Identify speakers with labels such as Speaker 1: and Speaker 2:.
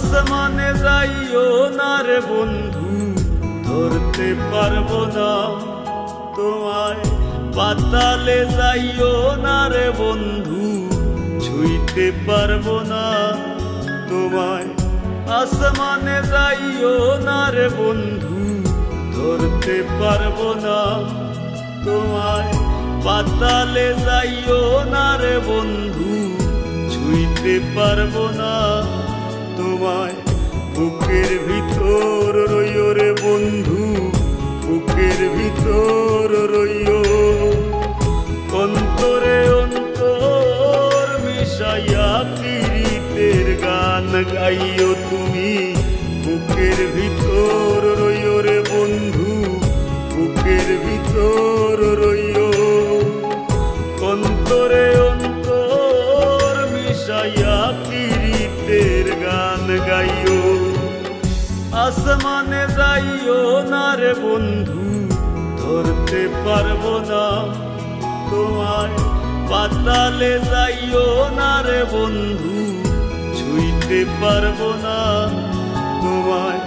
Speaker 1: আসমানে যাইও না রে বন্ধু, ধরতে পারবো না তোমায়। পাতালে যাইও না রে বন্ধু, ছুঁইতে পারবো না তোমায়। আসমানে যাইও না রে বন্ধু, ধরতে পারবো না তোমায়। পাতালে যাইও না রে বন্ধু, ছুঁইতে পারবো না তোমায়। বুকের ভিতর রইও রে বন্ধু, বুকের ভিতর রইও। অন্তরে অন্তর মিশাইয়া পীড়িতের গান গাইও তুমি। বুকের ভিতর রইও রে বন্ধু, বুকের ভিতর রইও। অন্তরে অন্তর মিশাইয়া পীড়িতের গান গাইও। আসমানে যাইও না রে বন্ধু, ধরতে পারবো না তোমায়। পাতালে যাইও না রে বন্ধু, ছুঁইতে পারবো না তোমায়।